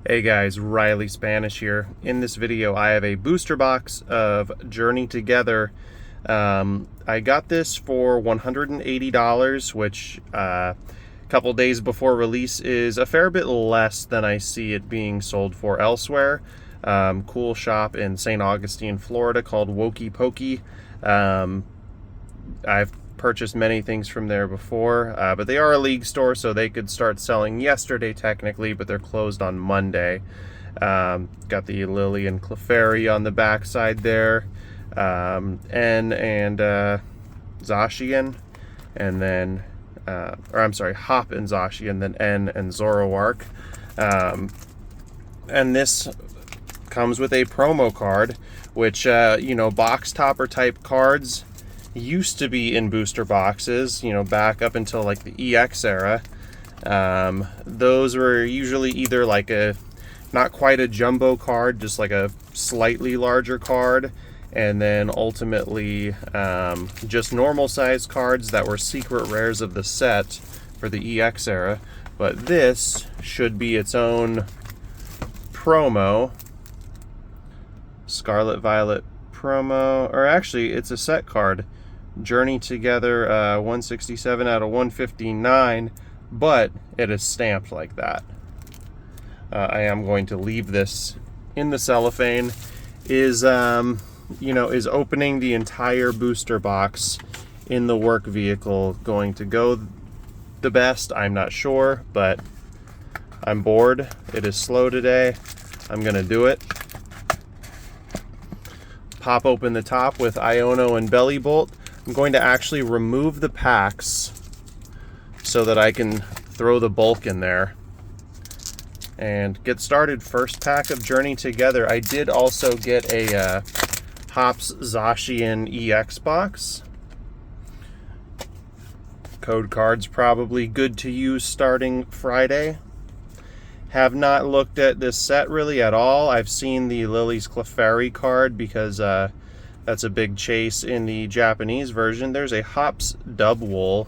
Hey guys, Riley Spanish here. In this video, I have a booster box of Journey Together. I got this for $180, which a couple days before release is a fair bit less than I see it being sold for elsewhere. Cool shop in St. Augustine, Florida called Wokey Pokey. I've purchased many things from there before, but they are a league store, so they could start selling yesterday technically, but they're closed on Monday. Got the Lily and Clefairy on the back side there, N and Zacian, and then Hop and Zacian, then N and Zoroark. And this comes with a promo card, which box topper type cards used to be in booster boxes, back up until like the EX era. Those were usually either like not quite a jumbo card, just like a slightly larger card, and then ultimately just normal size cards that were secret rares of the set for the EX era. But this should be its own promo, Scarlet Violet promo, or actually it's a set card. Journey Together 167 out of 159, but it is stamped like that. I am going to leave this in the cellophane. Is opening the entire booster box in the work vehicle going to go the best? I'm not sure, but I'm bored. It is slow today. I'm gonna do it. Pop open the top with Iono and Bellibolt. I'm going to actually remove the packs so that I can throw the bulk in there and get started. First pack of Journey Together. I did also get a Hops Zacian EX box. Code cards probably good to use starting Friday. Have not looked at this set really at all. I've seen the Lily's Clefairy card because that's a big chase in the Japanese version. There's a Hops Dubwool.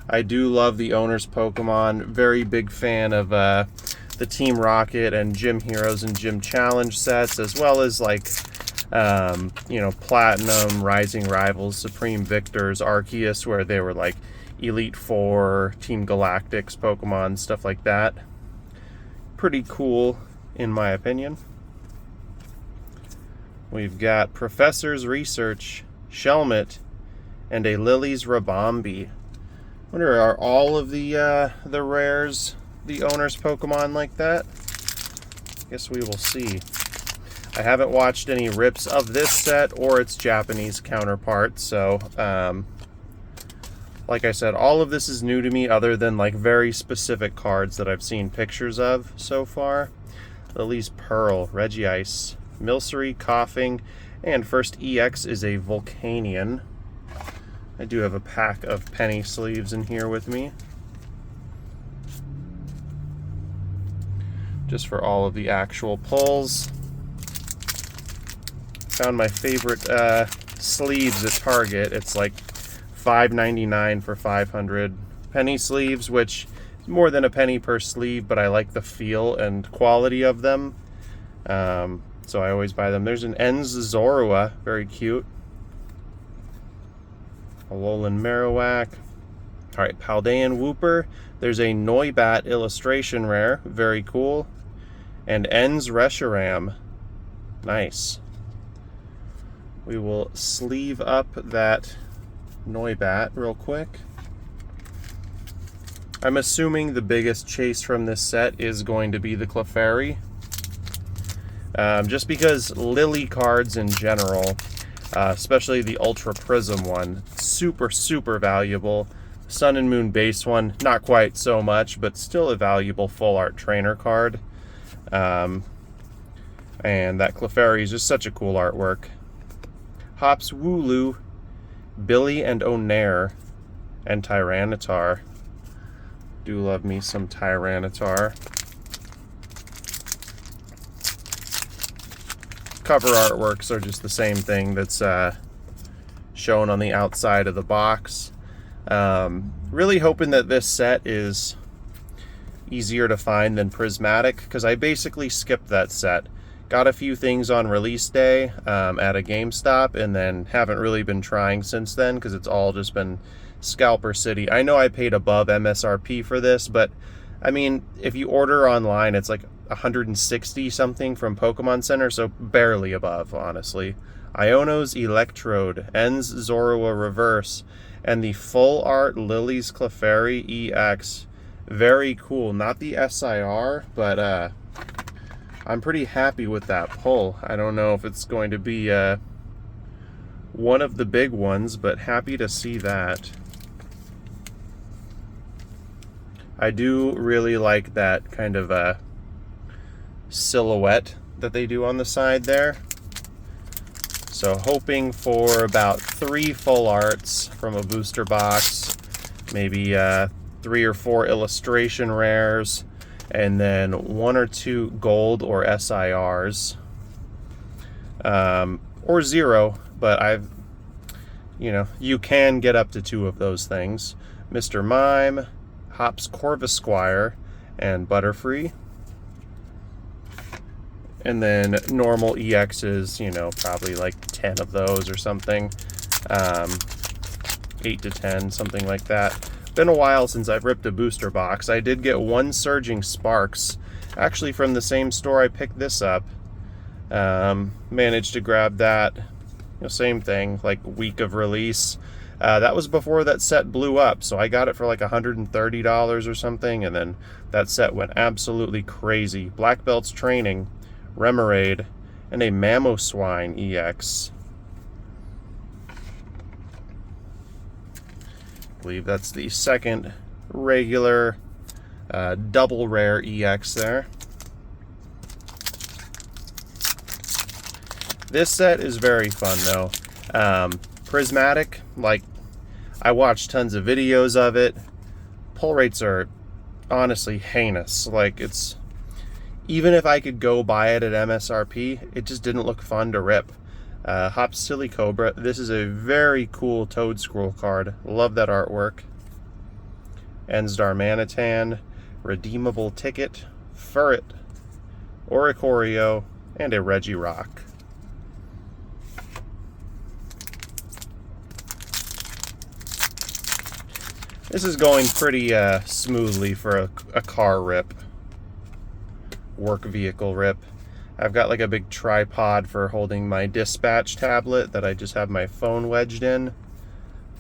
I do love the owner's Pokemon. Very big fan of the Team Rocket and Gym Heroes and Gym Challenge sets, as well as Platinum, Rising Rivals, Supreme Victors, Arceus, where they were like Elite Four, Team Galactics Pokemon, stuff like that. Pretty cool, in my opinion. We've got Professor's Research, Shelmet, and a Lily's Rabombi. Wonder, are all of the rares the owner's Pokemon like that? Guess we will see. I haven't watched any rips of this set or its Japanese counterpart, so like I said, all of this is new to me other than like very specific cards that I've seen pictures of so far. Lily's Pearl, Regice, Milcery, Coughing, and first EX is a Volcanion. I do have a pack of penny sleeves in here with me, just for all of the actual pulls. Found my favorite sleeves at Target. It's like $5.99 for 500 penny sleeves, which is more than a penny per sleeve, but I like the feel and quality of them. So I always buy them. There's an Enz Zorua, very cute. Alolan Marowak. Alright, Paldean Wooper. There's a Noibat illustration rare, very cool. And Enz Reshiram. Nice. We will sleeve up that Noibat real quick. I'm assuming the biggest chase from this set is going to be the Clefairy. Just because Lily cards in general, especially the Ultra Prism one, super valuable. Sun and Moon base one, not quite so much, but still a valuable full art trainer card. And that Clefairy is just such a cool artwork. Hops Wooloo, Billy and Onair, and Tyranitar. Do love me some Tyranitar. Cover artworks are just the same thing that's shown on the outside of the box. Really hoping that this set is easier to find than Prismatic, because I basically skipped that set. Got a few things on release day at a GameStop, and then haven't really been trying since then because it's all just been Scalper City. I know I paid above MSRP for this, but I mean, if you order online, it's like 160 something from Pokemon Center, so barely above, honestly. Iono's Electrode, Ends Zorua Reverse, and the full art Lily's Clefairy EX. Very cool. Not the SIR, but I'm pretty happy with that pull. I don't know if it's going to be one of the big ones, but happy to see that. I do really like that kind of silhouette that they do on the side there. So hoping for about 3 full arts from a booster box, maybe 3 or 4 illustration rares, and then 1 or 2 gold or SIRs, or 0, but you can get up to 2 of those things. Mr. Mime, Hops Corvisquire, and Butterfree. And then normal EXs, probably like 10 of those or something. 8 to 10, something like that. Been a while since I've ripped a booster box. I did get 1 Surging Sparks, actually from the same store I picked this up. Managed to grab that, same thing, like week of release. That was before that set blew up, so I got it for like $130 or something, and then that set went absolutely crazy. Black Belt's Training, Remoraid, and a Mamoswine EX. I believe that's the second regular double rare EX there. This set is very fun though. Prismatic, like, I watched tons of videos of it. Pull rates are honestly heinous. Like, it's, even if I could go buy it at MSRP, it just didn't look fun to rip. Hops Silicobra, this is a very cool Toad Scroll card. Love that artwork. Ensdar Manitan, Redeemable Ticket, Furret, Oricorio, and a Regirock. This is going pretty smoothly for a car rip, work vehicle rip. I've got like a big tripod for holding my dispatch tablet that I just have my phone wedged in.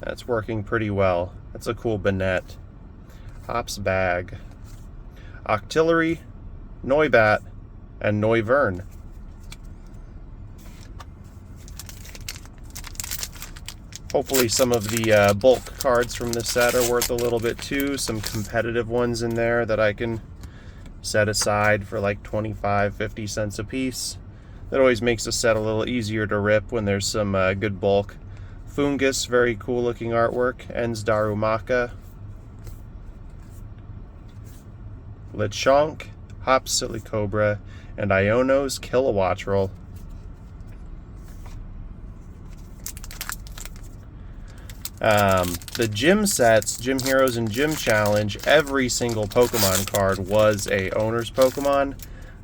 That's working pretty well. That's a cool Banette. Hops Bag, Octillery, Noibat, and Noivern. Hopefully some of the bulk cards from this set are worth a little bit too. Some competitive ones in there that I can set aside for like 25-50 cents a piece. That always makes a set a little easier to rip when there's some good bulk. Fungus, very cool looking artwork. Ends Darumaka. Lechonk, Hops Silicobra, and Iono's Kilowattrel. The gym sets, Gym Heroes and Gym Challenge, every single Pokemon card was a owner's Pokemon.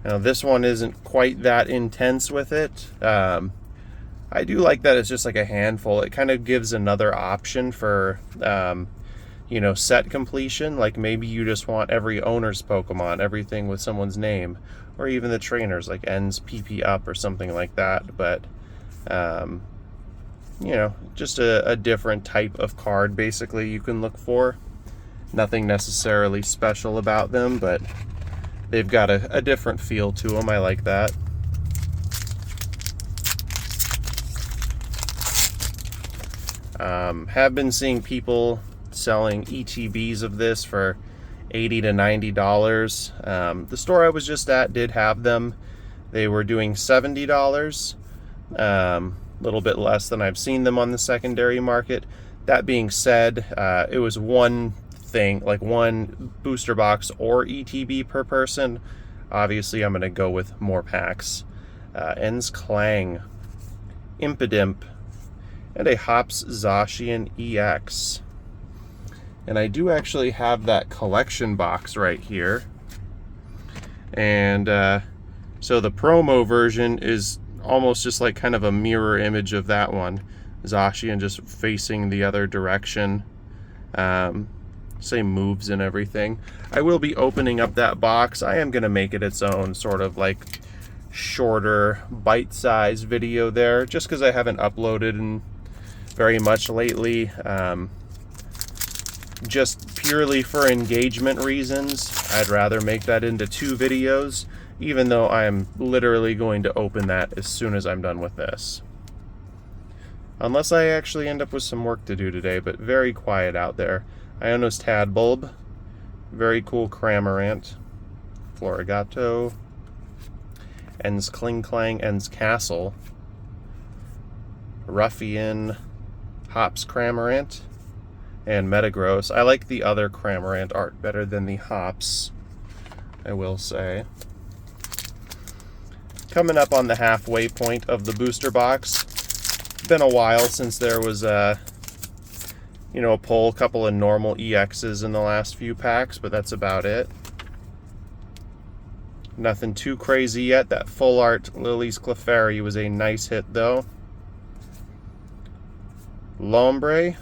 Now this one isn't quite that intense with it. I do like that it's just like a handful. It kind of gives another option for, set completion. Like maybe you just want every owner's Pokemon, everything with someone's name, or even the trainers like Ends PP Up or something like that. But, just a different type of card basically you can look for. Nothing necessarily special about them, but they've got a different feel to them. I like that. Have been seeing people selling ETBs of this for $80 to $90. The store I was just at did have them. They were doing $70. Little bit less than I've seen them on the secondary market. That being said, it was one thing, like one booster box or ETB per person. Obviously, I'm going to go with more packs. Ends Clang, Impidimp, and a Hops Zacian EX. And I do actually have that collection box right here. And so the promo version is almost just like kind of a mirror image of that one. Zacian just facing the other direction. Same moves and everything. I will be opening up that box. I am going to make it its own sort of like shorter bite-sized video there, just because I haven't uploaded in very much lately. Just purely for engagement reasons, I'd rather make that into 2 videos, even though I am literally going to open that as soon as I'm done with this. Unless I actually end up with some work to do today, but very quiet out there. Ionos Tadbulb, very cool Cramorant, Florigato, Ens Klinklang, Ens Castle, Ruffian, Hops Cramorant, and Metagross. I like the other Cramorant art better than the Hops, I will say. Coming up on the halfway point of the booster box. Been a while since there was a pull, couple of normal EXs in the last few packs, but that's about it. Nothing too crazy yet. That full art Lily's Clefairy was a nice hit though. Lombre,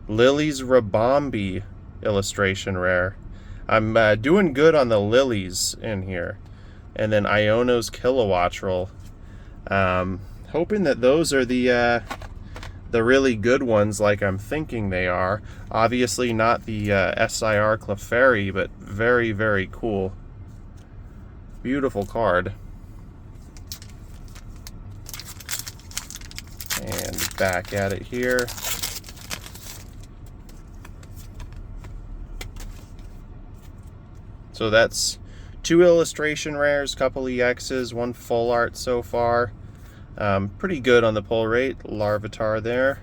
Lily's Rabombi illustration rare. I'm doing good on the Lilies in here. And then Iono's Kilowattrel. Hoping that those are the really good ones like I'm thinking they are. Obviously not the SIR Clefairy, but very, very cool. Beautiful card. And back at it here. So that's 2 illustration rares, couple EXs, 1 full art so far. Pretty good on the pull rate. Larvitar there.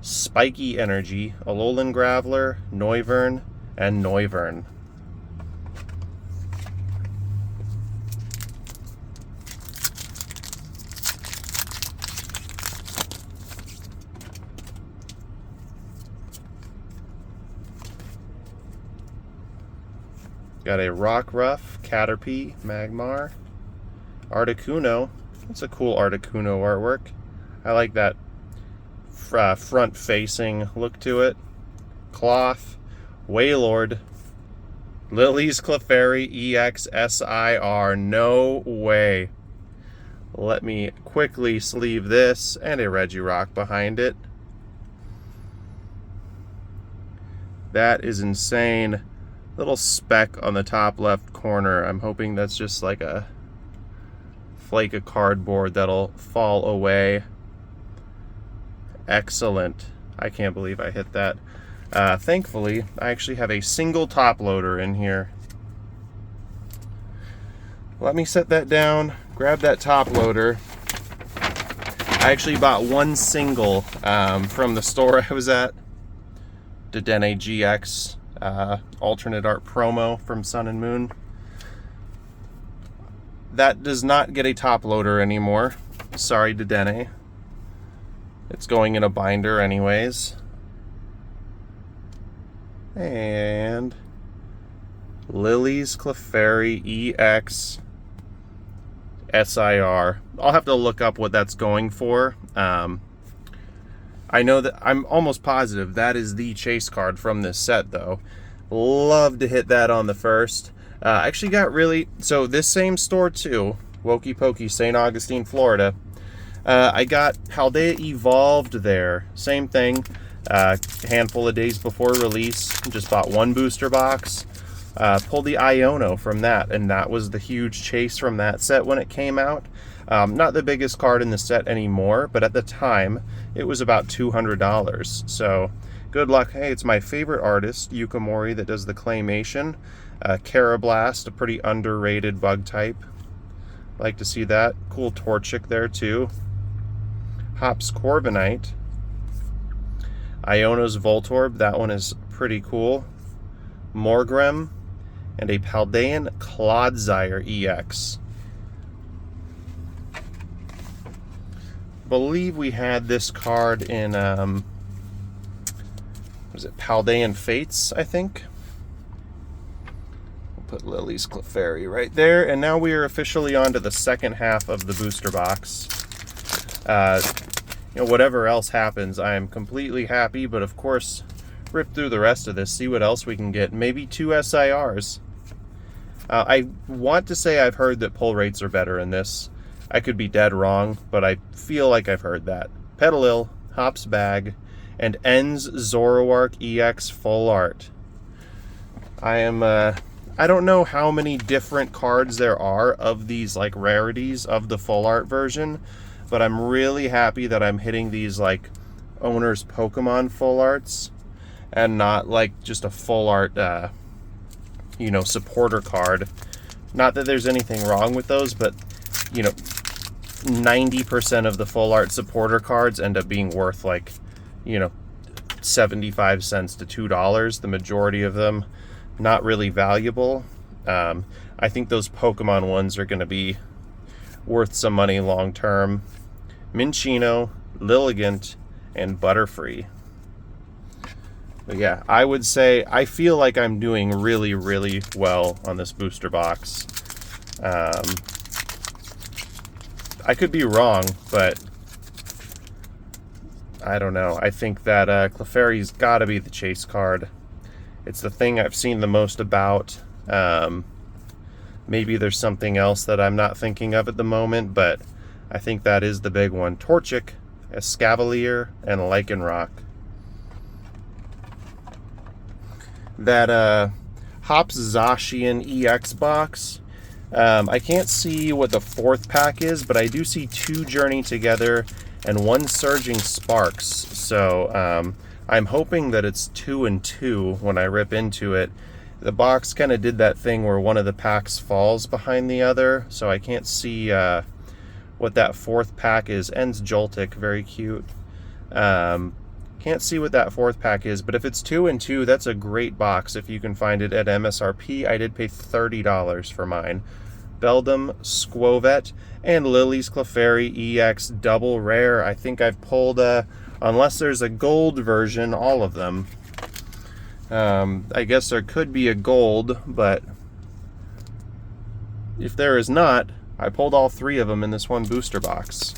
Spiky Energy, Alolan Graveler, Noivern, and Noivern. Got a Rockruff, Caterpie, Magmar, Articuno. That's a cool Articuno artwork. I like that front-facing look to it. Cloth, Wailord, Lily's Clefairy EX SIR. No way. Let me quickly sleeve this, and a Regirock behind it. That is insane. Little speck on the top left corner. I'm hoping that's just like a flake of cardboard that'll fall away. Excellent. I can't believe I hit that. Thankfully, I actually have a single top loader in here. Let me set that down, grab that top loader. I actually bought 1 single from the store I was at. Dedenne GX alternate art promo from Sun and Moon. That does not get a top loader anymore. Sorry, Dedenne. It's going in a binder anyways. And Lily's Clefairy EX SIR. I'll have to look up what that's going for. I know that I'm almost positive that is the chase card from this set though. Love to hit that on the first. Actually got really, so this same store too, Wokey Pokey, St. Augustine, Florida. I got Paldea Evolved there. Same thing. Handful of days before release. Just bought 1 booster box. Pulled the Iono from that, and that was the huge chase from that set when it came out. Not the biggest card in the set anymore, but at the time, it was about $200. So, good luck. Hey, it's my favorite artist, Yukimori, that does the claymation. Carablast, a pretty underrated bug type. Like to see that. Cool Torchic there, too. Hops Corviknight. Iono's Voltorb, that one is pretty cool. Morgrem, and a Paldean Clodsire EX. Believe we had this card in, was it Paldean Fates, I think? Put Lily's Clefairy right there, and now we are officially on to the second half of the booster box. Whatever else happens, I am completely happy, but of course, rip through the rest of this, see what else we can get. Maybe 2 SIRs. I want to say I've heard that pull rates are better in this. I could be dead wrong, but I feel like I've heard that. Petilil, Hop's Bag, and Ends Zoroark EX Full Art. I don't know how many different cards there are of these like rarities of the full art version, but I'm really happy that I'm hitting these like owner's Pokemon full arts and not like just a full art supporter card. Not that there's anything wrong with those, but 90% of the full art supporter cards end up being worth like 75 cents to $2. The majority of them not really valuable. I think those Pokemon ones are going to be worth some money long term. Minccino, Lilligant, and Butterfree. But yeah, I would say I feel like I'm doing really, really well on this booster box. I could be wrong, but I don't know. I think that Clefairy's got to be the chase card. It's the thing I've seen the most about. Maybe there's something else that I'm not thinking of at the moment, but I think that is the big one. Torchic, Escavalier, and Lycanroc. That Hops Zacian EX box, I can't see what the 4th pack is, but I do see 2 Journey Together and 1 Surging Sparks. So I'm hoping that it's 2 and 2 when I rip into it. The box kind of did that thing where one of the packs falls behind the other, so I can't see what that 4th pack is. Ends Joltik, very cute. Can't see what that 4th pack is, but if it's 2 and 2, that's a great box if you can find it at MSRP. I did pay $30 for mine. Beldum, Squovet, and Lily's Clefairy EX double rare. I think I've pulled, unless there's a gold version, all of them. I guess there could be a gold, but if there is not, I pulled all 3 of them in this one booster box.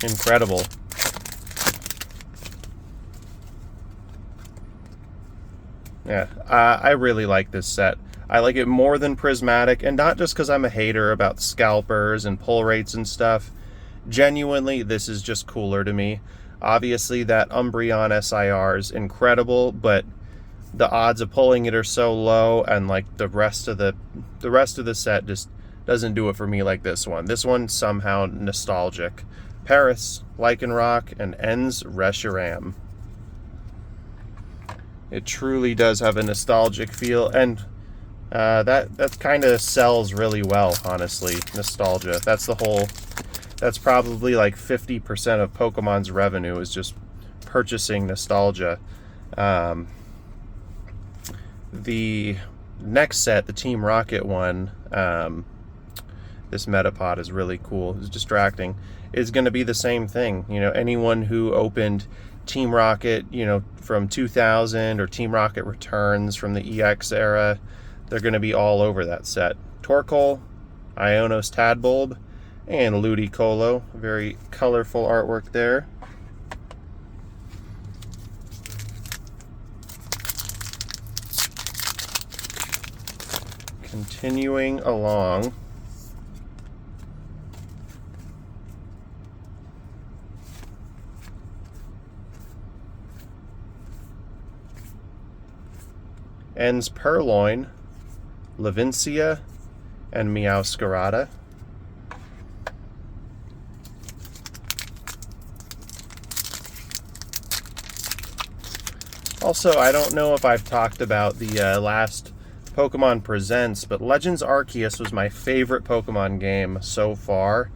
Incredible. Yeah, I really like this set. I like it more than Prismatic, and not just because I'm a hater about scalpers and pull rates and stuff. Genuinely, this is just cooler to me. Obviously, that Umbreon SIR is incredible, but the odds of pulling it are so low, and like the rest of the set just doesn't do it for me like this one. This one's somehow nostalgic. Paris, Lycanroc, and Ends Reshiram. It truly does have a nostalgic feel, and that kind of sells really well, honestly. Nostalgia. That's probably like 50% of Pokemon's revenue is just purchasing nostalgia. The next set, the Team Rocket one, this Metapod is really cool. It's distracting. Is going to be the same thing. Anyone who opened Team Rocket, from 2000, or Team Rocket Returns from the EX era, they're going to be all over that set. Torkoal, Ionos Tadbulb, and Ludicolo. Very colorful artwork there. Continuing along. Ends Purloin, Lavincia, and Meowscarada. Also, I don't know if I've talked about the last Pokemon Presents, but Legends Arceus was my favorite Pokemon game so far.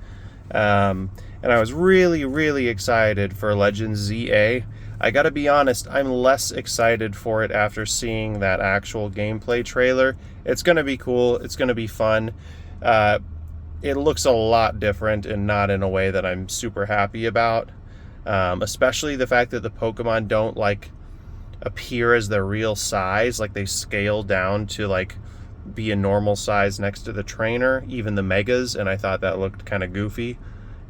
And I was really, really excited for Legends ZA. I gotta be honest, I'm less excited for it after seeing that actual gameplay trailer. It's gonna be cool, it's gonna be fun. It looks a lot different and not in a way that I'm super happy about. Especially the fact that the Pokemon don't appear as their real size, like they scale down to like be a normal size next to the trainer, even the megas, and I thought that looked kind of goofy.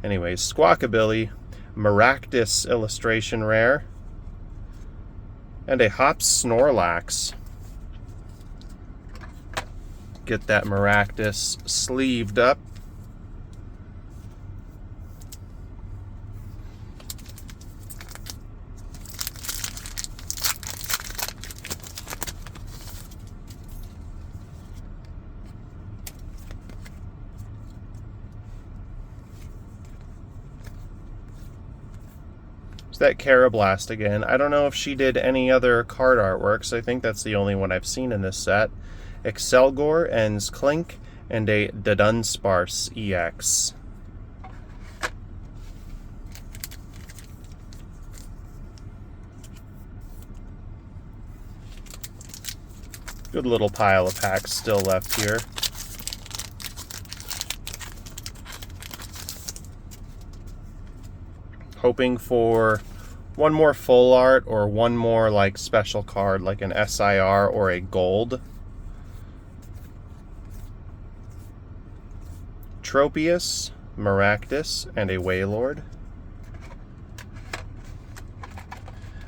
Anyways, Squawkabilly, Maractus illustration rare, and a Hops Snorlax. Get that Maractus sleeved up. That Carablast again. I don't know if she did any other card artworks. I think that's the only one I've seen in this set. Excelgor, Ends Clink, and a Dunsparce EX. Good little pile of packs still left here. Hoping for one more full art or one more like special card like an SIR or a gold. Tropius, Maractus, and a Wailord.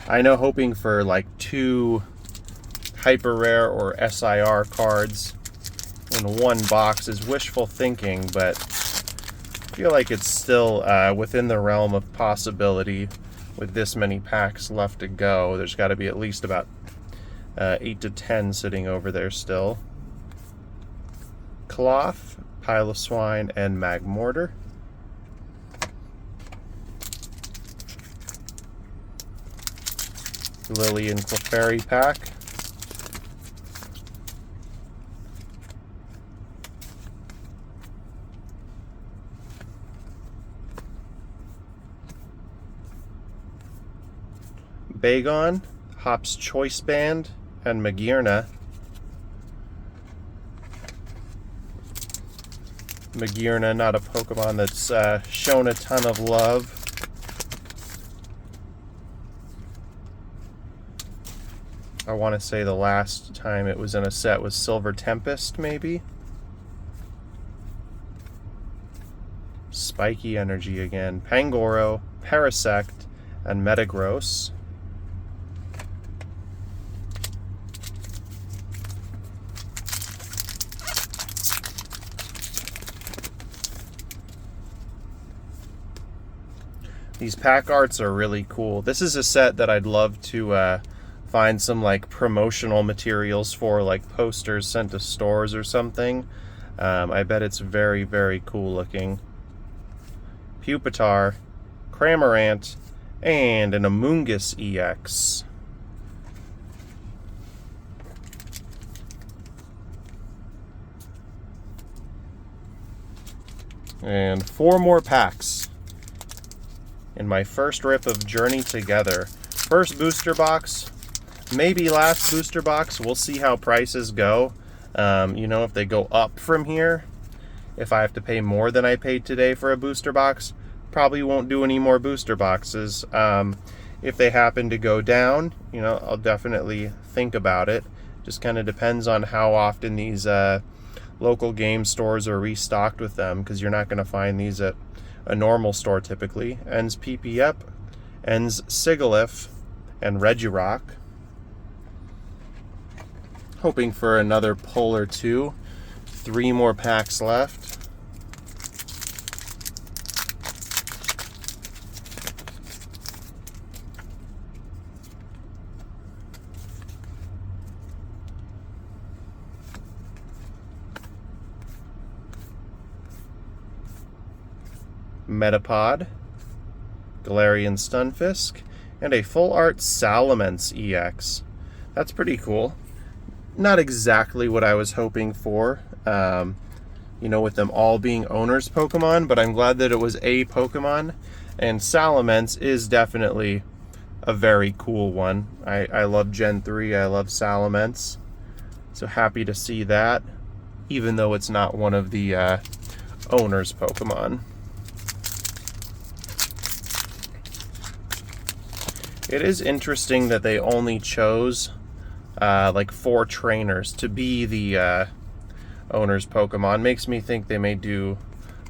I know hoping for like 2 hyper rare or SIR cards in one box is wishful thinking, but I feel like it's still within the realm of possibility with this many packs left to go. There's got to be at least about 8 to 10 sitting over there still. Cloth, Piloswine, and Magmortar. Lily and Clefairy pack. Bagon, Hops Choice Band, and Magearna. Magearna, not a Pokemon that's shown a ton of love. I want to say the last time it was in a set was Silver Tempest, maybe? Spiky Energy again. Pangoro, Parasect, and Metagross. These pack arts are really cool. This is a set that I'd love to find some like promotional materials for, like posters sent to stores or something. I bet it's very, very cool looking. Pupitar, Cramorant, and an Amoonguss EX. And 4 more packs in my first rip of Journey Together. First booster box, maybe last booster box. We'll see how prices go. You know, if they go up from here, if I have to pay more than I paid today for a booster box, probably won't do any more booster boxes. If they happen to go down, you know, I'll definitely think about it. Just kind of depends on how often these local game stores are restocked with them, because you're not going to find these at a normal store typically. Ends Piplup, Ends Sigilyph, and Regirock. Hoping for another pull or 2. 3 more packs left. Metapod, Galarian Stunfisk, and a full art Salamence EX. That's pretty cool. Not exactly what I was hoping for, you know, with them all being owners Pokemon, but I'm glad that it was a Pokemon, and Salamence is definitely a very cool one. I love Gen 3, I love Salamence, so happy to see that, even though it's not one of the owners Pokemon. It is interesting that they only chose like 4 trainers to be the owner's Pokemon. Makes me think they may do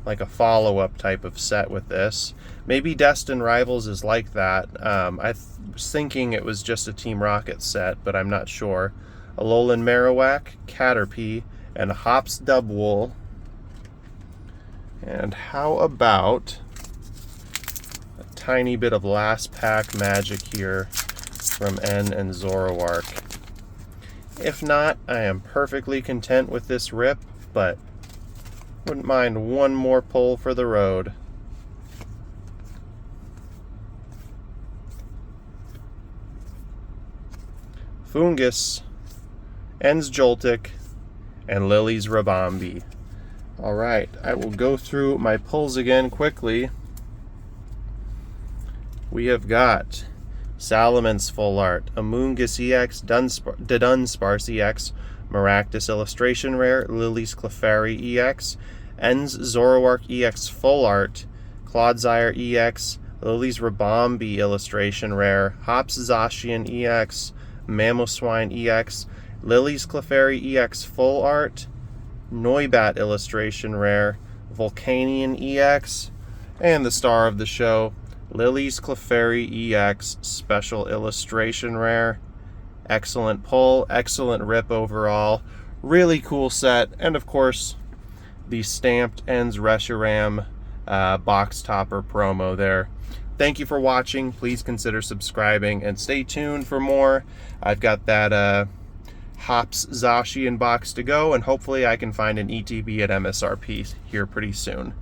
like a follow-up type of set with this. Maybe Destined Rivals is like that. I was thinking it was just a Team Rocket set, but I'm not sure. Alolan Marowak, Caterpie, and Hops Dubwool. And how about a tiny bit of last pack magic here from N and Zoroark. If not, I am perfectly content with this rip, but wouldn't mind one more pull for the road. Foongus, N's Joltik, and Lily's Rabambi. Alright, I will go through my pulls again quickly. We have got Salamence Full Art, Amoonguss EX, Dunsparce EX, Maractus Illustration Rare, Lily's Clefairy EX, N's Zoroark EX Full Art, Clodsire EX, Lily's Rabambi Illustration Rare, Hops Zacian EX, Mamoswine EX, Lily's Clefairy EX Full Art, Noibat Illustration Rare, Volcanion EX, and the star of the show, Lily's Clefairy EX Special Illustration Rare. Excellent pull, excellent rip overall. Really cool set, and of course, the stamped Ends Reshiram box topper promo there. Thank you for watching. Please consider subscribing and stay tuned for more. I've got that Hops Zacian box to go, and hopefully I can find an ETB at MSRP here pretty soon.